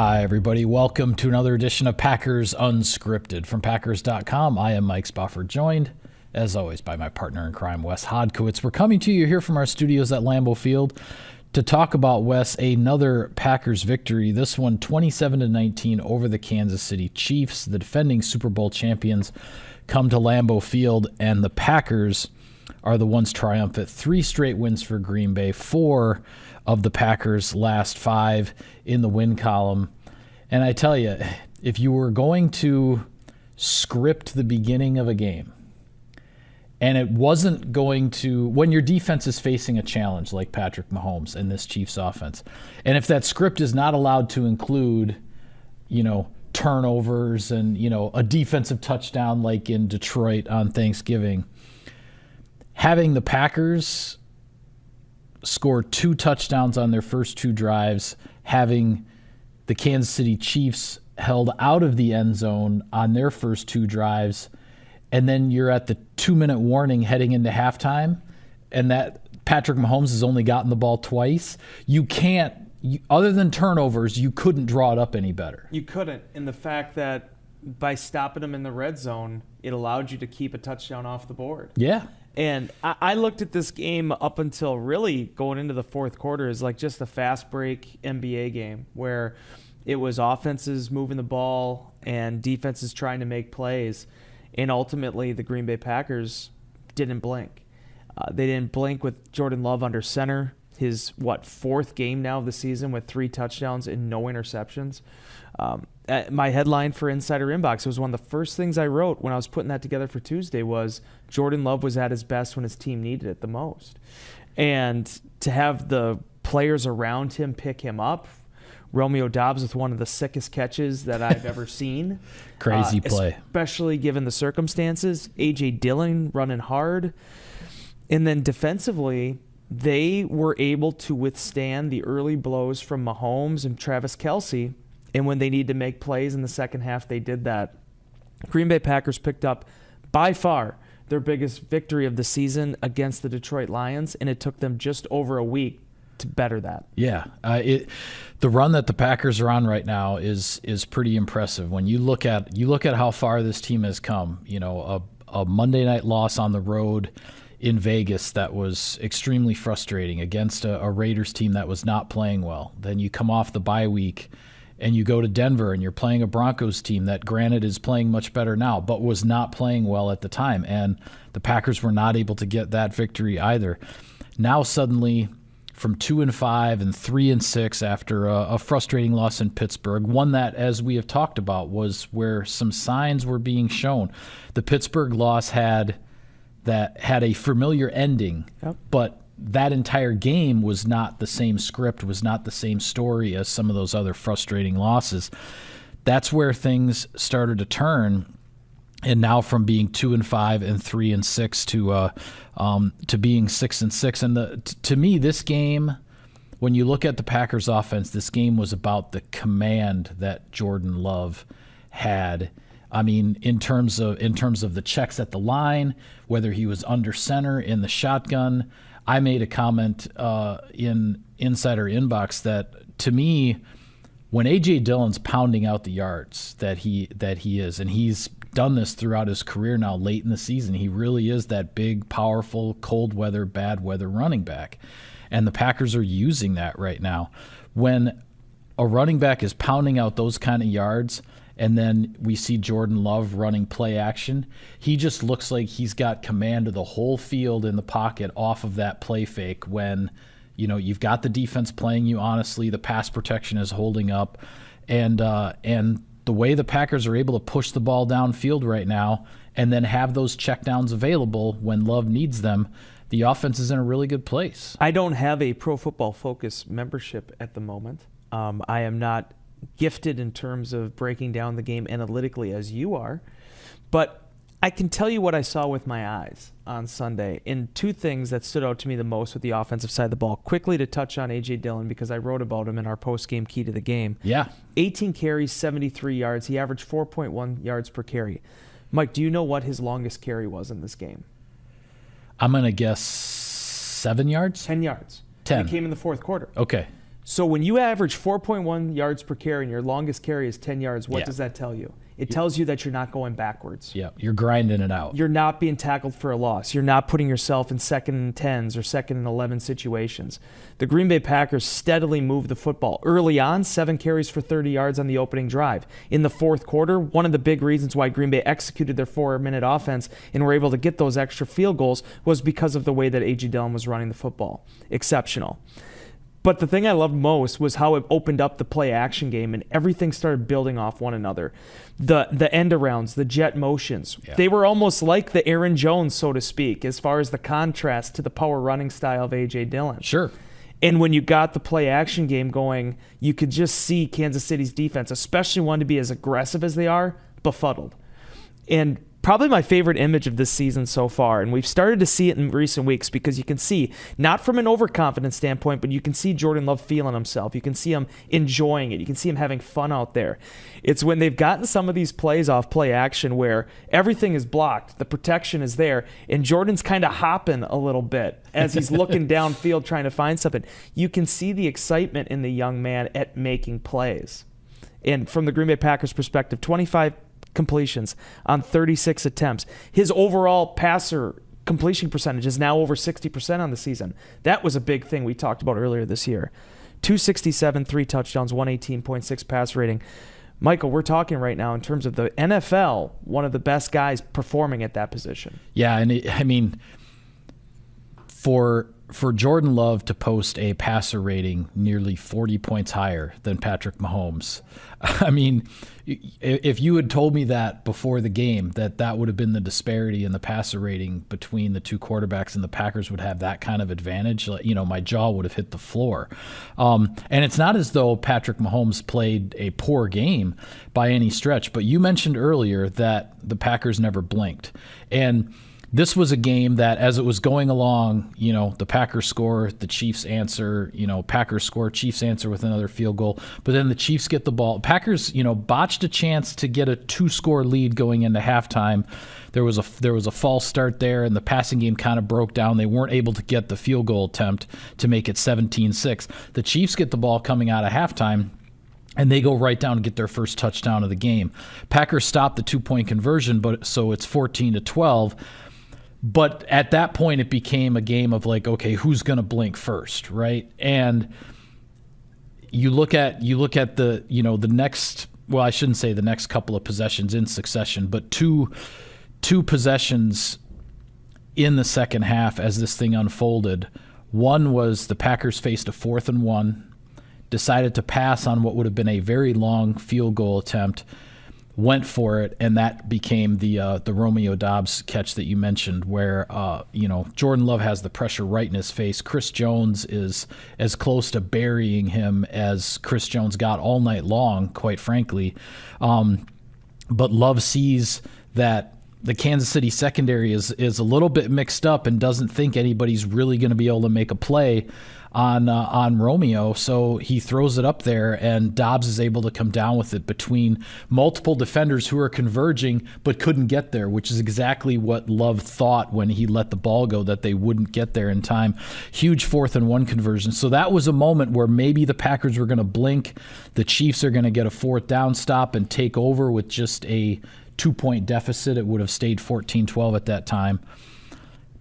Hi, everybody. Welcome to another edition of Packers Unscripted. From Packers.com, I am Mike Spofford, joined, as always, by my partner in crime, Wes Hodkowitz. We're coming to you here from our studios at Lambeau Field to talk about, Wes, another Packers victory. This one, 27-19 over the Kansas City Chiefs. The defending Super Bowl champions come to Lambeau Field, and the Packers are the ones triumphant. 3 straight wins for Green Bay, 4 of the Packers' last 5 in the win column. And I tell you, if you were going to script the beginning of a game, and it wasn't going to, when your defense is facing a challenge like Patrick Mahomes and this Chiefs offense, and if that script is not allowed to include, turnovers and, a defensive touchdown like in Detroit on Thanksgiving, having the Packers score 2 touchdowns on their first 2 drives, having the Kansas City Chiefs held out of the end zone on their first 2 drives, and then you're at the 2-minute warning heading into halftime, and that Patrick Mahomes has only gotten the ball twice. Other than turnovers, you couldn't draw it up any better. You couldn't. And the fact that by stopping them in the red zone, it allowed you to keep a touchdown off the board. Yeah. And I looked at this game up until really going into the fourth quarter as like just a fast break NBA game where it was offenses moving the ball and defenses trying to make plays. And ultimately, the Green Bay Packers didn't blink. They didn't blink with Jordan Love under center. His, 4th game now of the season with 3 touchdowns and no interceptions. My headline for Insider Inbox, it was one of the first things I wrote when I was putting that together for Tuesday, was Jordan Love was at his best when his team needed it the most. And to have the players around him pick him up, Romeo Doubs with one of the sickest catches that I've ever seen. Crazy play. Especially given the circumstances. A.J. Dillon running hard. And then defensively, they were able to withstand the early blows from Mahomes and Travis Kelce, and when they needed to make plays in the second half, they did that. Green Bay Packers picked up, by far, their biggest victory of the season against the Detroit Lions, and it took them just over a week to better that. Yeah, the run that the Packers are on right now is pretty impressive. When you look at how far this team has come, a Monday night loss on the road in Vegas that was extremely frustrating against a Raiders team that was not playing well. Then you come off the bye week and you go to Denver and you're playing a Broncos team that, granted, is playing much better now, but was not playing well at the time. And the Packers were not able to get that victory either. Now suddenly, from 2-5 and 3-6 after a frustrating loss in Pittsburgh, one that, as we have talked about, was where some signs were being shown. The Pittsburgh loss had a familiar ending, yep. But that entire game was not the same script, was not the same story as some of those other frustrating losses. That's where things started to turn, and now from being 2-5 and 3-6 to being 6-6. And to me, this game, when you look at the Packers' offense, this game was about the command that Jordan Love had. I mean, in terms of the checks at the line, whether he was under center in the shotgun. I made a comment in Insider Inbox that, to me, when A.J. Dillon's pounding out the yards that he is, and he's done this throughout his career now late in the season, he really is that big, powerful, cold weather, bad weather running back. And the Packers are using that right now. When a running back is pounding out those kind of yards, and then we see Jordan Love running play action, he just looks like he's got command of the whole field in the pocket off of that play fake when, you've got the defense playing you honestly, the pass protection is holding up, and the way the Packers are able to push the ball downfield right now and then have those checkdowns available when Love needs them, the offense is in a really good place. I don't have a Pro Football Focus membership at the moment. I am not gifted in terms of breaking down the game analytically as you are, but I can tell you what I saw with my eyes on Sunday, and 2 things that stood out to me the most with the offensive side of the ball. Quickly to touch on A.J. Dillon, because I wrote about him in our post-game key to the game. Yeah. 18 carries, 73 yards. He averaged 4.1 yards per carry. Mike, do you know what his longest carry was in this game? I'm going to guess 7 yards? 10 yards. 10. It came in the fourth quarter. Okay. So when you average 4.1 yards per carry and your longest carry is 10 yards, what does that tell you? It tells you that you're not going backwards. Yeah, you're grinding it out. You're not being tackled for a loss. You're not putting yourself in 2nd and 10s or 2nd and 11 situations. The Green Bay Packers steadily moved the football. Early on, 7 carries for 30 yards on the opening drive. In the fourth quarter, one of the big reasons why Green Bay executed their 4-minute offense and were able to get those extra field goals was because of the way that A.J. Dillon was running the football. Exceptional. But the thing I loved most was how it opened up the play-action game, and everything started building off one another. The end-arounds, the jet motions, they were almost like the Aaron Jones, so to speak, as far as the contrast to the power running style of A.J. Dillon. Sure. And when you got the play-action game going, you could just see Kansas City's defense, especially one to be as aggressive as they are, befuddled. And probably my favorite image of this season so far, and we've started to see it in recent weeks because you can see, not from an overconfident standpoint, but you can see Jordan Love feeling himself. You can see him enjoying it. You can see him having fun out there. It's when they've gotten some of these plays off play action where everything is blocked, the protection is there, and Jordan's kind of hopping a little bit as he's looking downfield trying to find something. You can see the excitement in the young man at making plays. And from the Green Bay Packers perspective, 25 completions on 36 attempts. His overall passer completion percentage is now over 60% on the season. That was a big thing we talked about earlier this year. 267, 3 touchdowns, 118.6 pass rating. Michael, we're talking right now in terms of the NFL, one of the best guys performing at that position. Yeah, and for Jordan Love to post a passer rating nearly 40 points higher than Patrick Mahomes, if you had told me that before the game, that would have been the disparity in the passer rating between the two quarterbacks and the Packers would have that kind of advantage, my jaw would have hit the floor. And it's not as though Patrick Mahomes played a poor game by any stretch, but you mentioned earlier that the Packers never blinked. And this was a game that, as it was going along, the Packers score, the Chiefs answer, Packers score, Chiefs answer with another field goal, but then the Chiefs get the ball. Packers, botched a chance to get a 2-score lead going into halftime. There was a false start there, and the passing game kind of broke down. They weren't able to get the field goal attempt to make it 17-6. The Chiefs get the ball coming out of halftime, and they go right down and get their first touchdown of the game. Packers stop the 2-point conversion, so it's 14-12. But at that point, it became a game of okay, who's going to blink first, right? And you look at the the next. Well, I shouldn't say the next couple of possessions in succession, but two possessions in the second half as this thing unfolded. One was the Packers faced a 4th and 1, decided to pass on what would have been a very long field goal attempt. Went for it, and that became the Romeo Doubs catch that you mentioned, where Jordan Love has the pressure right in his face. Chris Jones is as close to burying him as Chris Jones got all night long, quite frankly. But Love sees that the Kansas City secondary is a little bit mixed up and doesn't think anybody's really going to be able to make a play on Romeo, so he throws it up there, and Doubs is able to come down with it between multiple defenders who are converging but couldn't get there, which is exactly what Love thought when he let the ball go, that they wouldn't get there in time. Huge 4th and 1 conversion. So that was a moment where maybe the Packers were going to blink. The Chiefs are going to get a 4th down stop and take over with just a 2-point deficit. It would have stayed 14-12 at that time.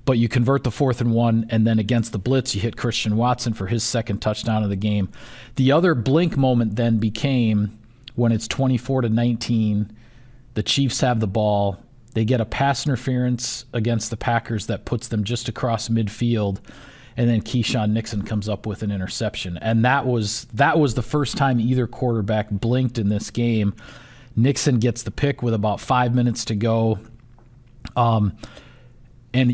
But you convert the 4th and 1, and then against the blitz, you hit Christian Watson for his second touchdown of the game. The other blink moment then became when it's 24-19. The Chiefs have the ball. They get a pass interference against the Packers that puts them just across midfield, and then Keisean Nixon comes up with an interception. And that was the first time either quarterback blinked in this game. Nixon gets the pick with about 5 minutes to go. And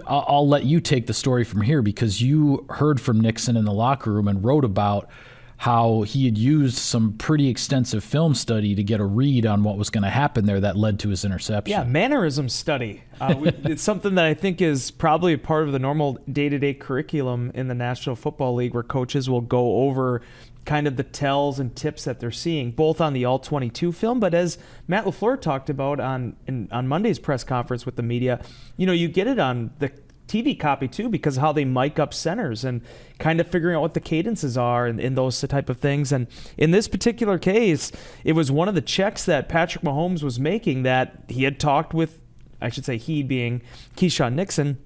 I'll let you take the story from here, because you heard from Nixon in the locker room and wrote about how he had used some pretty extensive film study to get a read on what was going to happen there that led to his interception. Yeah, mannerism study. It's something that I think is probably a part of the normal day-to-day curriculum in the National Football League, where coaches will go over kind of the tells and tips that they're seeing, both on the All-22 film, but as Matt LaFleur talked about on Monday's press conference with the media, you get it on the TV copy too, because of how they mic up centers and kind of figuring out what the cadences are and those type of things. And in this particular case, it was one of the checks that Patrick Mahomes was making that he had talked with, I should say he being Keisean Nixon,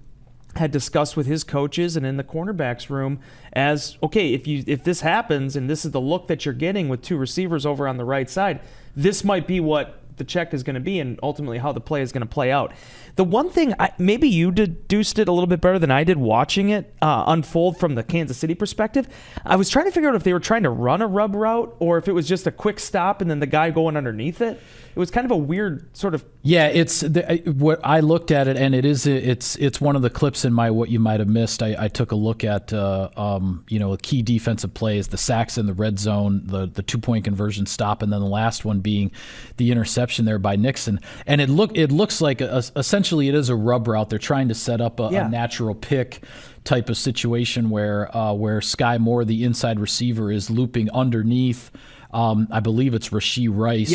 had discussed with his coaches and in the cornerbacks room as, okay, if this happens and this is the look that you're getting with two receivers over on the right side, this might be what the check is going to be and ultimately how the play is going to play out. The one thing, maybe you deduced it a little bit better than I did watching it unfold from the Kansas City perspective. I was trying to figure out if they were trying to run a rub route or if it was just a quick stop and then the guy going underneath it. It was kind of a weird sort of... Yeah, it's what I looked at it, and it's one of the clips in my what you might have missed. I took a look at key defensive plays, the sacks in the red zone, the 2-point conversion stop, and then the last one being the interception there by Nixon. And it looks like essentially it is a rub route. They're trying to set up a natural pick type of situation where Sky Moore, the inside receiver, is looping underneath. I believe it's Rashee Rice,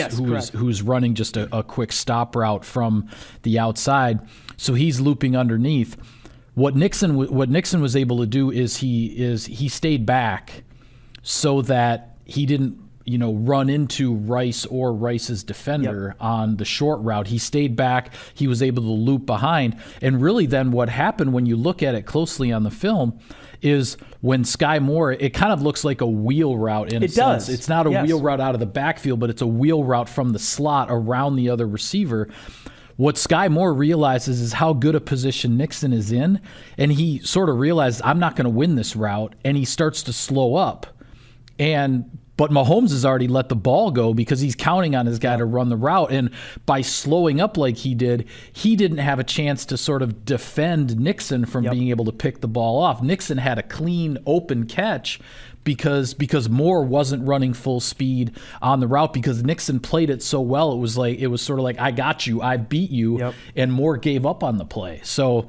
who's running just a quick stop route from the outside. So he's looping underneath. What Nixon was able to do is he stayed back so that he didn't run into Rice or Rice's defender on the short route. He stayed back. He was able to loop behind. And really then what happened when you look at it closely on the film is when Sky Moore, it kind of looks like a wheel route in a sense. It's not a wheel route out of the backfield, but it's a wheel route from the slot around the other receiver. What Sky Moore realizes is how good a position Nixon is in, and he sort of realizes, I'm not going to win this route, and he starts to slow up. But Mahomes has already let the ball go because he's counting on his guy to run the route. And by slowing up like he did, he didn't have a chance to sort of defend Nixon from being able to pick the ball off. Nixon had a clean, open catch because Moore wasn't running full speed on the route because Nixon played it so well. It was sort of like, I got you, I beat you, and Moore gave up on the play. So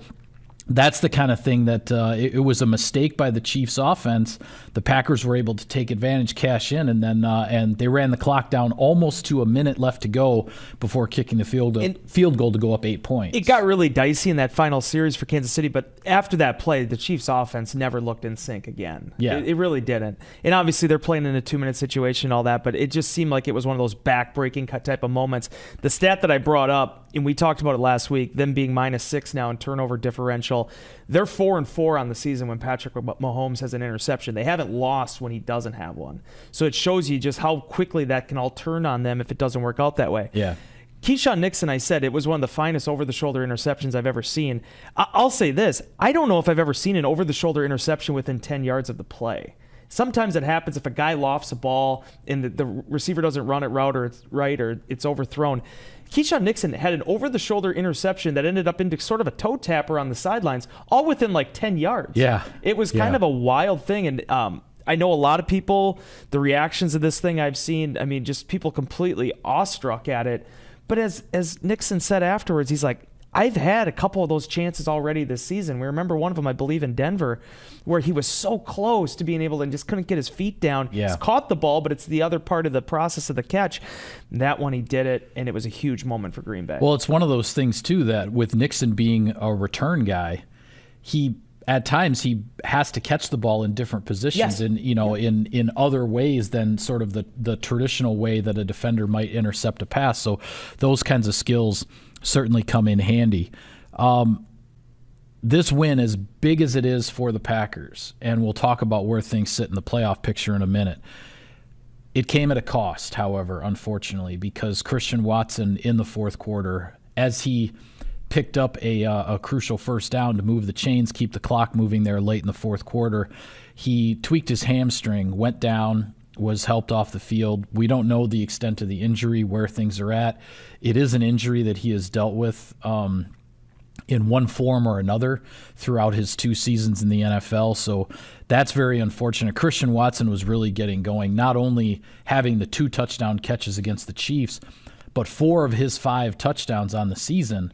that's the kind of thing that it was a mistake by the Chiefs' offense. The Packers were able to take advantage, cash in, and then and they ran the clock down almost to a minute left to go before kicking the field goal to go up 8 points. It got really dicey in that final series for Kansas City, but after that play, the Chiefs' offense never looked in sync again. Yeah. It really didn't. And obviously they're playing in a 2-minute situation and all that, but it just seemed like it was one of those back-breaking type of moments. The stat that I brought up, and we talked about it last week, them being -6 now in turnover differential. They're 4-4 on the season when Patrick Mahomes has an interception. They haven't lost when he doesn't have one. So it shows you just how quickly that can all turn on them if it doesn't work out that way. Yeah. Keisean Nixon, I said, it was one of the finest over-the-shoulder interceptions I've ever seen. I'll say this. I don't know if I've ever seen an over-the-shoulder interception within 10 yards of the play. Sometimes it happens if a guy lofts a ball and the receiver doesn't run it right or it's overthrown. Keisean Nixon had an over-the-shoulder interception that ended up into sort of a toe tapper on the sidelines, all within like 10 yards. Yeah. It was kind of a wild thing, and I know a lot of people, the reactions of this thing I've seen, I mean, just people completely awestruck at it. But as Nixon said afterwards, he's like, I've had a couple of those chances already this season. We remember one of them, I believe, in Denver, where he was so close to being able to and just couldn't get his feet down. Yeah. He's caught the ball, but it's the other part of the process of the catch. That one he did it, and it was a huge moment for Green Bay. Well, it's one of those things, too, that with Nixon being a return guy, at times he has to catch the ball in different positions in other ways than sort of the traditional way that a defender might intercept a pass. So those kinds of skills certainly come in handy. This win, as big as it is for the Packers, and we'll talk about where things sit in the playoff picture in a minute, it came at a cost, however, unfortunately, because Christian Watson in the fourth quarter, as he picked up a crucial first down to move the chains, keep the clock moving there late in the fourth quarter, he tweaked his hamstring, went down, was helped off the field. We don't know the extent of the injury, where things are at. It is an injury that he has dealt with in one form or another throughout his 2 seasons in the NFL, so that's very unfortunate. Christian Watson was really getting going, not only having the 2 touchdown catches against the Chiefs, but 4 of his 5 touchdowns on the season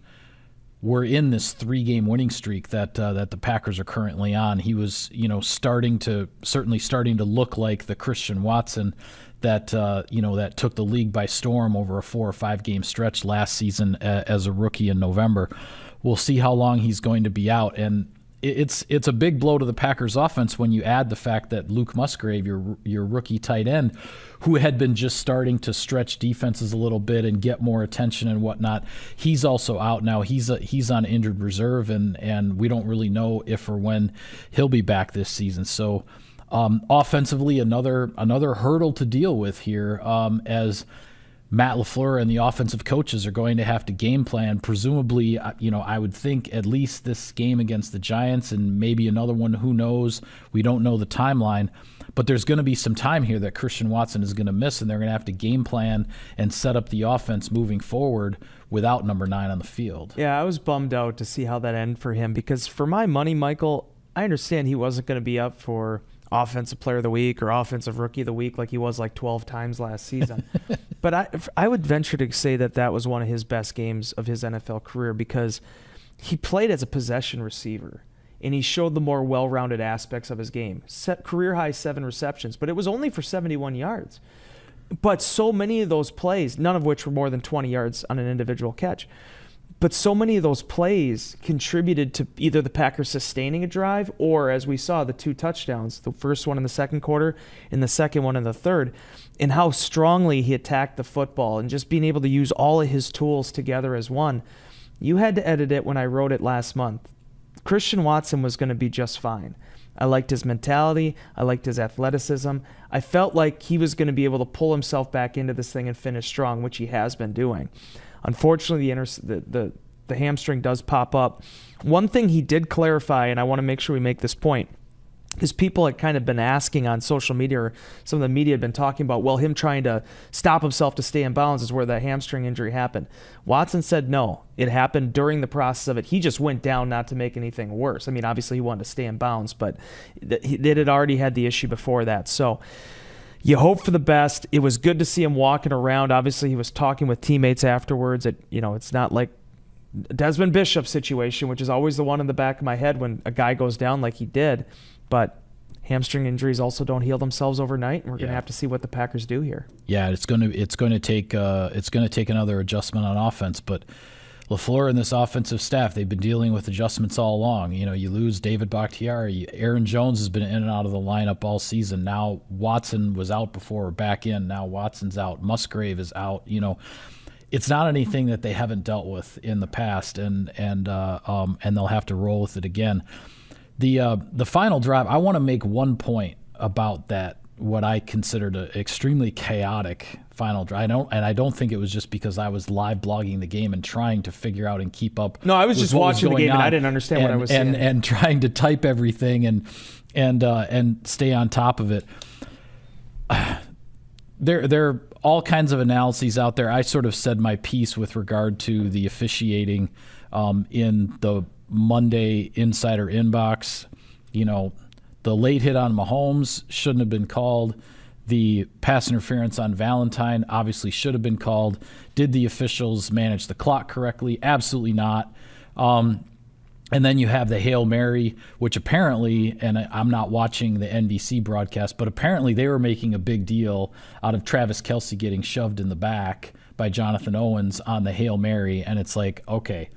were in this 3-game winning streak that the Packers are currently on. He was, starting to look like the Christian Watson that took the league by storm over a 4 or 5 game stretch last season as a rookie in November. we'll see how long he's going to be out. And it's a big blow to the Packers offense when you add the fact that Luke Musgrave, your rookie tight end, who had been just starting to stretch defenses a little bit and get more attention and whatnot, he's also out now. He's on injured reserve, and we don't really know if or when he'll be back this season. So offensively, another hurdle to deal with here, as Matt LaFleur and the offensive coaches are going to have to game plan. Presumably, I would think at least this game against the Giants and maybe another one, who knows? We don't know the timeline. But there's going to be some time here that Christian Watson is going to miss, and they're going to have to game plan and set up the offense moving forward without number 9 on the field. Yeah, I was bummed out to see how that ended for him, because for my money, Michael, I understand he wasn't going to be up for Offensive Player of the Week or Offensive Rookie of the Week like he was like 12 times last season. But I would venture to say that was one of his best games of his NFL career, because he played as a possession receiver, and he showed the more well-rounded aspects of his game. Set career-high 7 receptions, but it was only for 71 yards. But so many of those plays, none of which were more than 20 yards on an individual catch, but so many of those plays contributed to either the Packers sustaining a drive or, as we saw, the 2 touchdowns, the first one in the second quarter and the second one in the third, and how strongly he attacked the football and just being able to use all of his tools together as one. You had to edit it when I wrote it last month. Christian Watson was going to be just fine. I liked his mentality. I liked his athleticism. I felt like he was going to be able to pull himself back into this thing and finish strong, which he has been doing. Unfortunately, the hamstring does pop up. One thing he did clarify, and I want to make sure we make this point, is people had kind of been asking on social media, or some of the media had been talking about, well, him trying to stop himself to stay in bounds is where that hamstring injury happened. Watson said no, it happened during the process of it. He just went down not to make anything worse. I mean, obviously he wanted to stay in bounds, but it had already had the issue before that. So you hope for the best. It was good to see him walking around. Obviously, he was talking with teammates afterwards. It's not like Desmond Bishop's situation, which is always the one in the back of my head when a guy goes down like he did. But hamstring injuries also don't heal themselves overnight, and we're going to have to see what the Packers do here. Yeah, it's going to take another adjustment on offense, but LaFleur and this offensive staff, they've been dealing with adjustments all along. You lose David Bakhtiari. Aaron Jones has been in and out of the lineup all season. Now Watson was out before, back in. Now Watson's out. Musgrave is out. It's not anything that they haven't dealt with in the past, and they'll have to roll with it again. The final drive, I want to make one point about that, what I considered an extremely chaotic final drive. I don't think it was just because I was live blogging the game and trying to figure out and keep up. No, I was just watching the game and I didn't understand what I was seeing. And trying to type everything and stay on top of it. There are all kinds of analyses out there. I sort of said my piece with regard to the officiating in the Monday Insider Inbox. The late hit on Mahomes shouldn't have been called. The pass interference on Valentine obviously should have been called. Did the officials manage the clock correctly? Absolutely not. And then you have the Hail Mary, which apparently, and I'm not watching the NBC broadcast, but apparently they were making a big deal out of Travis Kelce getting shoved in the back by Jonathan Owens on the Hail Mary. And it's like, okay,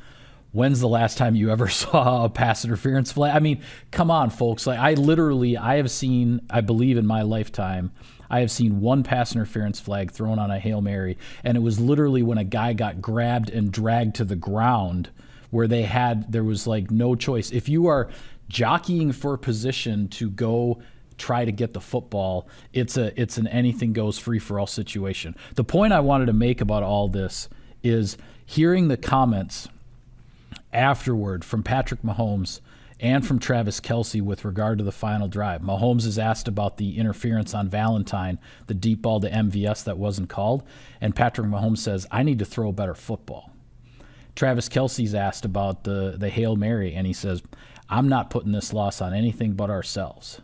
when's the last time you ever saw a pass interference flag? I mean, come on, folks. Like, I have seen, I believe in my lifetime, I have seen one pass interference flag thrown on a Hail Mary, and it was literally when a guy got grabbed and dragged to the ground, where there was like no choice. If you are jockeying for position to go try to get the football, it's an anything goes free for all situation. The point I wanted to make about all this is hearing the comments afterward from Patrick Mahomes and from Travis Kelce with regard to the final drive. Mahomes is asked about the interference on Valentine, the deep ball to MVS that wasn't called, and Patrick Mahomes says, I need to throw a better football. Travis Kelce's asked about the Hail Mary, and he says, I'm not putting this loss on anything but ourselves.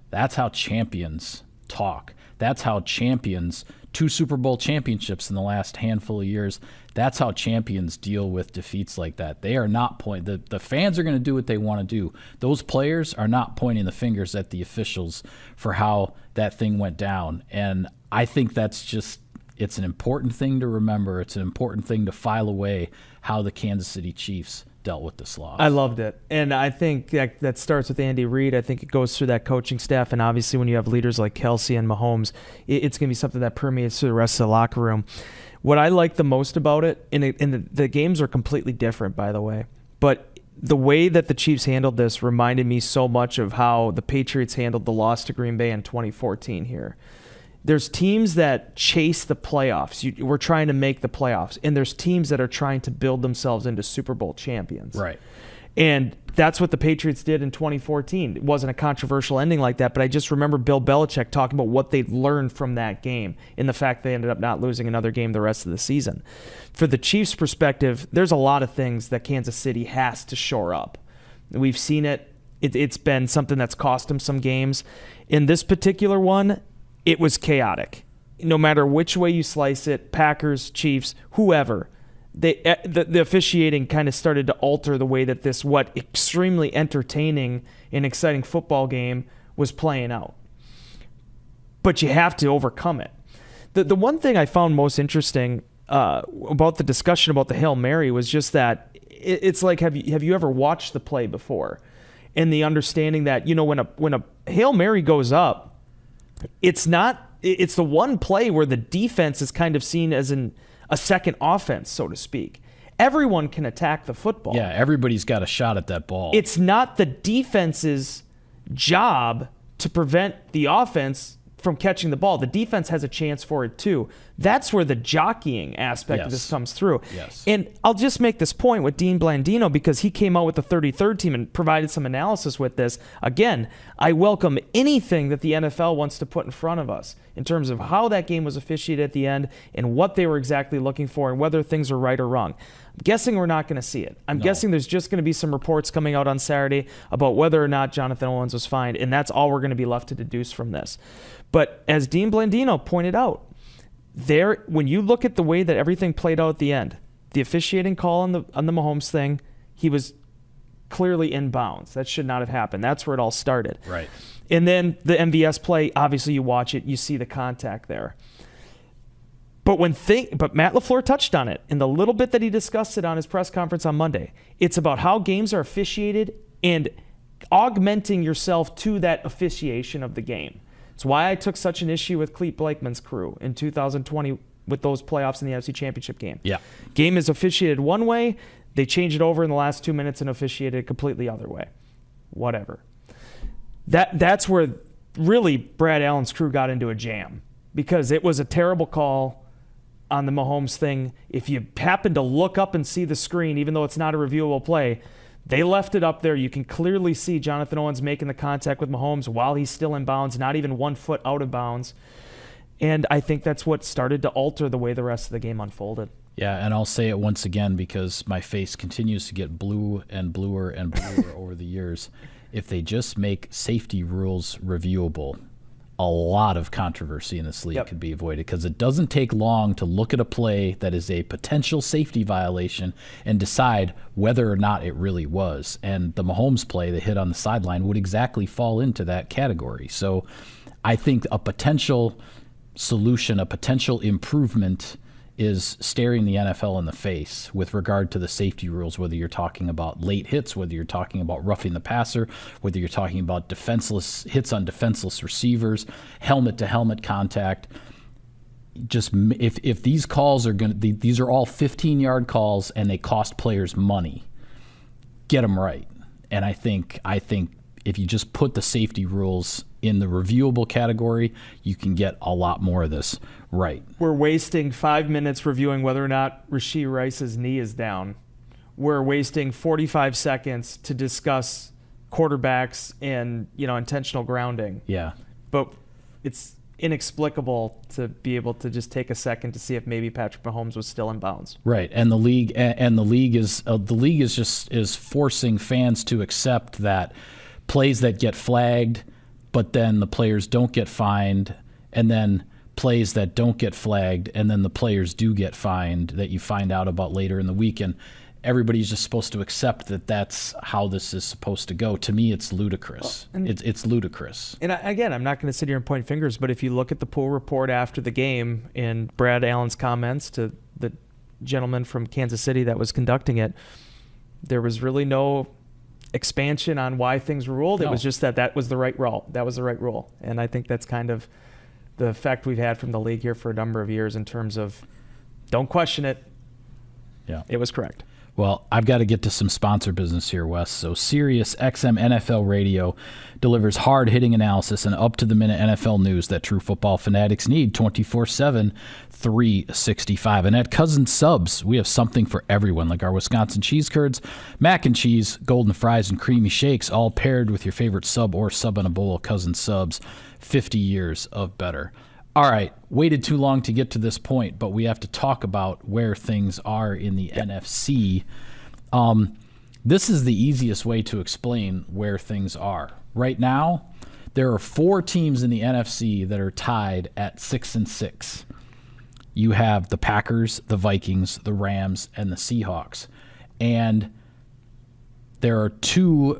That's how champions talk. That's how champions, 2 Super Bowl championships in the last handful of years, that's how champions deal with defeats like that. They are not the fans are going to do what they want to do. Those players are not pointing the fingers at the officials for how that thing went down. And I think that's just, it's an important thing to remember. It's an important thing to file away how the Kansas City Chiefs dealt with this loss. I loved it. And I think that starts with Andy Reid. I think it goes through that coaching staff. And obviously when you have leaders like Kelsey and Mahomes, it's going to be something that permeates through the rest of the locker room. What I like the most about it, and the games are completely different, by the way, but the way that the Chiefs handled this reminded me so much of how the Patriots handled the loss to Green Bay in 2014 here. There's teams that chase the playoffs. We're trying to make the playoffs. And there's teams that are trying to build themselves into Super Bowl champions. Right. And that's what the Patriots did in 2014. It wasn't a controversial ending like that, but I just remember Bill Belichick talking about what they learned from that game and the fact they ended up not losing another game the rest of the season. For the Chiefs' perspective, there's a lot of things that Kansas City has to shore up. We've seen it. It's been something that's cost them some games. In this particular one, it was chaotic. No matter which way you slice it, Packers, Chiefs, whoever, the officiating kind of started to alter the way that this extremely entertaining and exciting football game was playing out. But you have to overcome it. The one thing I found most interesting about the discussion about the Hail Mary was just that it's like, have you ever watched the play before? And the understanding that, when a Hail Mary goes up, it's the one play where the defense is kind of seen as a second offense, so to speak. Everyone can attack the football. Yeah, everybody's got a shot at that ball. It's not the defense's job to prevent the offense from catching the ball. The defense has a chance for it too. That's where the jockeying aspect of this comes through. Yes. And I'll just make this point with Dean Blandino because he came out with the 33rd team and provided some analysis with this. Again, I welcome anything that the NFL wants to put in front of us in terms of how that game was officiated at the end and what they were exactly looking for and whether things are right or wrong. I'm guessing we're not going to see it. I'm guessing there's just going to be some reports coming out on Saturday about whether or not Jonathan Owens was fined, and that's all we're going to be left to deduce from this. But as Dean Blandino pointed out, when you look at the way that everything played out at the end, the officiating call on the Mahomes thing, he was clearly in bounds. That should not have happened. That's where it all started. Right. And then the MVS play, obviously you watch it, you see the contact there. But Matt LaFleur touched on it in the little bit that he discussed it on his press conference on Monday. It's about how games are officiated and augmenting yourself to that officiation of the game. It's why I took such an issue with Clete Blakeman's crew in 2020 with those playoffs in the NFC Championship game. Yeah. Game is officiated one way, they change it over in the last 2 minutes and officiate it a completely other way. Whatever. That's where really Brad Allen's crew got into a jam because it was a terrible call on the Mahomes thing. If you happen to look up and see the screen, even though it's not a reviewable play, they left it up there. You can clearly see Jonathan Owens making the contact with Mahomes while he's still in bounds, not even 1 foot out of bounds. And I think that's what started to alter the way the rest of the game unfolded. Yeah, and I'll say it once again because my face continues to get blue and bluer and bluer over the years. If they just make safety rules reviewable, a lot of controversy in this league could be avoided because it doesn't take long to look at a play that is a potential safety violation and decide whether or not it really was. And the Mahomes play, the hit on the sideline, would exactly fall into that category. So I think a potential solution, a potential improvement is staring the NFL in the face with regard to the safety rules, whether you're talking about late hits, whether you're talking about roughing the passer, whether you're talking about defenseless hits on defenseless receivers, helmet-to-helmet contact. Just if these calls are these are all 15-yard calls and they cost players money, get them right. And I think if you just put the safety rules in the reviewable category, you can get a lot more of this right. We're wasting 5 minutes reviewing whether or not Rashee Rice's knee is down. We're wasting 45 seconds to discuss quarterbacks and intentional grounding. Yeah. But it's inexplicable to be able to just take a second to see if maybe Patrick Mahomes was still in bounds. Right, and the league is forcing fans to accept that plays that get flagged, but then the players don't get fined, and then plays that don't get flagged, and then the players do get fined that you find out about later in the week. And everybody's just supposed to accept that that's how this is supposed to go. To me, it's ludicrous. It's ludicrous. And again, I'm not going to sit here and point fingers, but if you look at the pool report after the game and Brad Allen's comments to the gentleman from Kansas City that was conducting it, There was really no expansion on why things were ruled. It No. was just that was the right rule. That was the right rule. And I think that's kind of the effect we've had from the league here for a number of years in terms of don't question it. Yeah. It was correct. Well, I've got to get to some sponsor business here, Wes. So Sirius XM NFL Radio delivers hard-hitting analysis and up-to-the-minute NFL news that true football fanatics need 24/7, 365. And at Cousin Subs, we have something for everyone, like our Wisconsin cheese curds, mac and cheese, golden fries, and creamy shakes, all paired with your favorite sub or sub in a bowl. Cousin Subs, 50 years of better. All right, waited too long to get to this point, but we have to talk about where things are in the NFC. This is the easiest way to explain where things are. Right now, there are 4 teams in the NFC that are tied at 6-6. You have the Packers, the Vikings, the Rams, and the Seahawks. And there are 2,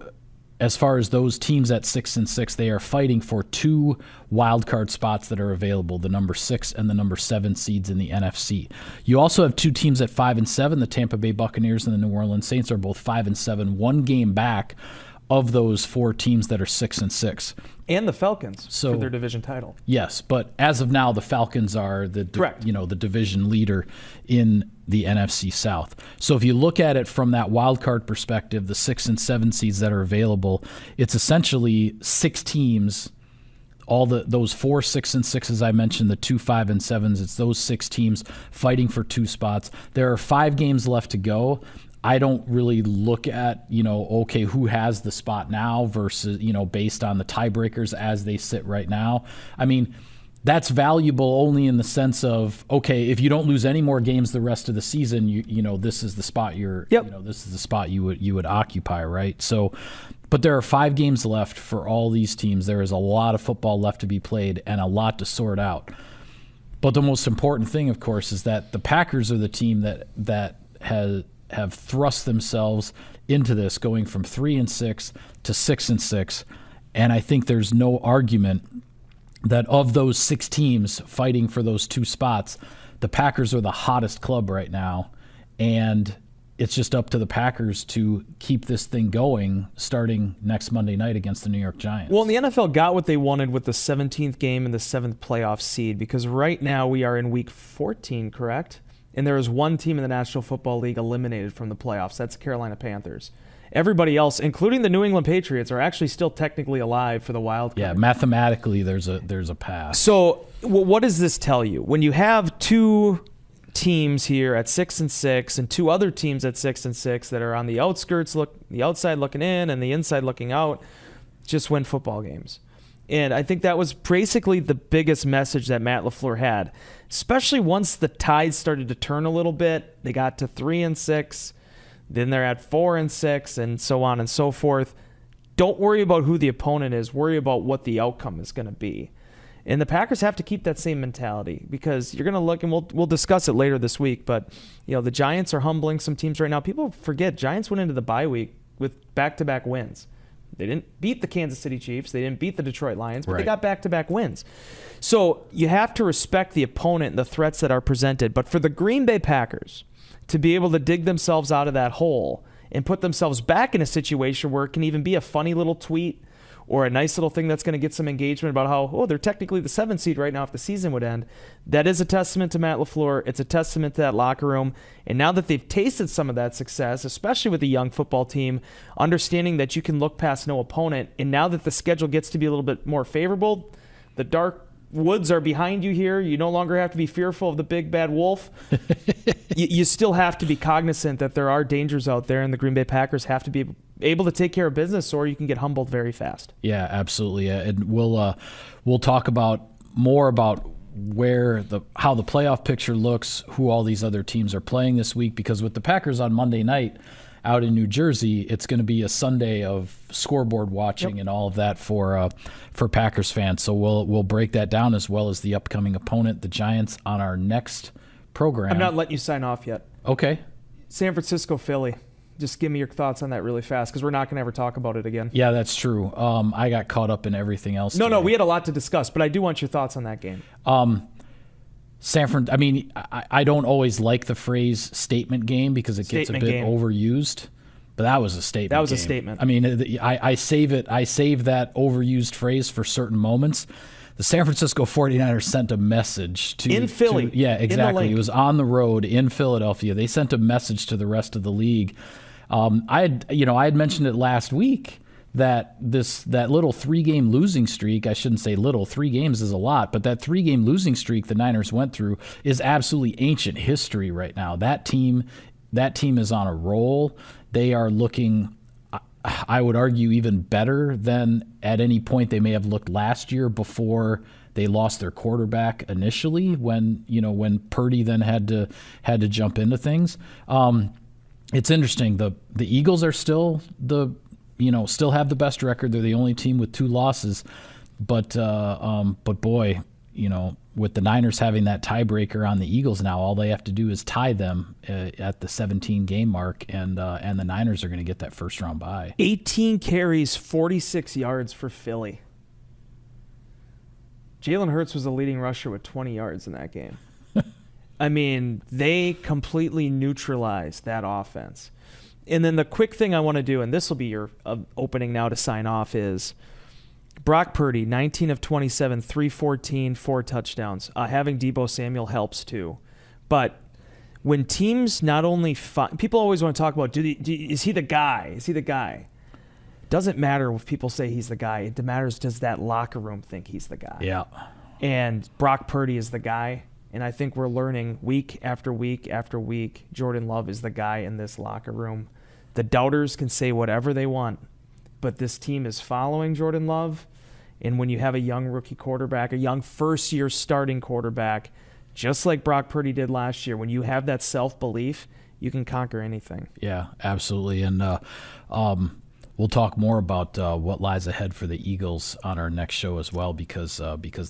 as far as those teams at 6-6, they are fighting for 2 wild card spots that are available, the number 6 and the number 7 seeds in the NFC. You also have 2 teams at 5-7. The Tampa Bay Buccaneers and the New Orleans Saints are both 5-7, 1 game back of those 4 teams that are 6-6. And the Falcons for their division title. Yes, but as of now, the Falcons are the division leader in the NFC South. So if you look at it from that wild card perspective, the 6 and 7 seeds that are available, it's essentially 6 teams. Those 4 6-6s I mentioned, the 2 5-7s, it's those 6 teams fighting for 2 spots. There are 5 games left to go. I don't really look at, who has the spot now versus, based on the tiebreakers as they sit right now. I mean, that's valuable only in the sense of, okay, if you don't lose any more games the rest of the season, this is the spot this is the spot you would occupy, right? So, but there are 5 games left for all these teams. There is a lot of football left to be played and a lot to sort out. But the most important thing, of course, is that the Packers are the team that have thrust themselves into this, going from 3-6 to 6-6. And I think there's no argument that of those 6 teams fighting for those 2 spots, the Packers are the hottest club right now. And it's just up to the Packers to keep this thing going starting next Monday night against the New York Giants. Well, the NFL got what they wanted with the 17th game and the 7th playoff seed, because right now we are in week 14, correct? And there is 1 team in the National Football League eliminated from the playoffs. That's the Carolina Panthers. Everybody else, including the New England Patriots, are actually still technically alive for the wild card. Yeah, mathematically, there's a pass. So, what does this tell you? When you have 2 teams here at 6-6 and 2 other teams at 6-6 that are on the outskirts, the outside looking in and the inside looking out, just win football games. And I think that was basically the biggest message that Matt LaFleur had, especially once the tides started to turn a little bit. They got to 3-6, then they're at 4-6, and so on and so forth. Don't worry about who the opponent is. Worry about what the outcome is going to be. And the Packers have to keep that same mentality, because you're going to look, and we'll discuss it later this week, but the Giants are humbling some teams right now. People forget Giants went into the bye week with back-to-back wins. They didn't beat the Kansas City Chiefs. They didn't beat the Detroit Lions, but They got back-to-back wins. So you have to respect the opponent and the threats that are presented. But for the Green Bay Packers to be able to dig themselves out of that hole and put themselves back in a situation where it can even be a funny little tweet or a nice little thing that's going to get some engagement about how, they're technically the 7th seed right now if the season would end, that is a testament to Matt LaFleur. It's a testament to that locker room. And now that they've tasted some of that success, especially with a young football team, understanding that you can look past no opponent, and now that the schedule gets to be a little bit more favorable, the dark woods are behind you here. You no longer have to be fearful of the big bad wolf. You still have to be cognizant that there are dangers out there, and the Green Bay Packers have to be able to take care of business, or you can get humbled very fast. Yeah, absolutely. And we'll talk more about how the playoff picture looks, who all these other teams are playing this week, because with the Packers on Monday night out in New Jersey, it's going to be a Sunday of scoreboard watching and all of that for Packers fans. So we'll break that down, as well as the upcoming opponent, the Giants, on our next program. I'm not letting you sign off yet. Okay. San Francisco, Philly. Just give me your thoughts on that really fast, because we're not going to ever talk about it again. Yeah, that's true. I got caught up in everything else. No, we had a lot to discuss, but I do want your thoughts on that game. I don't always like the phrase statement game, because it gets a bit overused. But that was a statement. That was game. a statement. I mean, I save that overused phrase for certain moments. The San Francisco 49ers sent a message to in Philly. Yeah, exactly. It was on the road in Philadelphia. They sent a message to the rest of the league. I had mentioned it last week that that little 3-game losing streak, I shouldn't say little, 3 games is a lot, but that 3-game losing streak the Niners went through is absolutely ancient history right now. That team is on a roll. They are looking, I would argue, even better than at any point they may have looked last year before they lost their quarterback initially, when Purdy then had to jump into things. It's interesting. The Eagles are still have the best record. They're the only team with 2 losses, but boy, with the Niners having that tiebreaker on the Eagles now, all they have to do is tie them at the 17-game mark, and the Niners are going to get that first round bye. 18 carries, 46 yards for Philly. Jalen Hurts was the leading rusher with 20 yards in that game. I mean, they completely neutralized that offense. And then the quick thing I want to do, and this will be your opening now to sign off, is Brock Purdy, 19 of 27, 314, 4 touchdowns. Having Deebo Samuel helps too. But when teams not only people always want to talk about, is he the guy? Is he the guy? Doesn't matter if people say he's the guy. It matters, does that locker room think he's the guy? Yeah. And Brock Purdy is the guy. And I think we're learning week after week after week, Jordan Love is the guy in this locker room. The doubters can say whatever they want, but this team is following Jordan Love. And when you have a young rookie quarterback, a young first-year starting quarterback, just like Brock Purdy did last year, when you have that self-belief, you can conquer anything. Yeah, absolutely. And we'll talk more about what lies ahead for the Eagles on our next show as well, because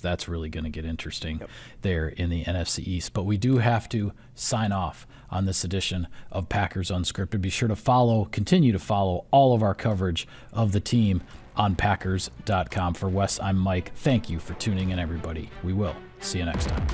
that's really going to get interesting there in the NFC East. But we do have to sign off on this edition of Packers Unscripted. Be sure to continue to follow all of our coverage of the team on Packers.com. For Wes, I'm Mike. Thank you for tuning in, everybody. We will see you next time.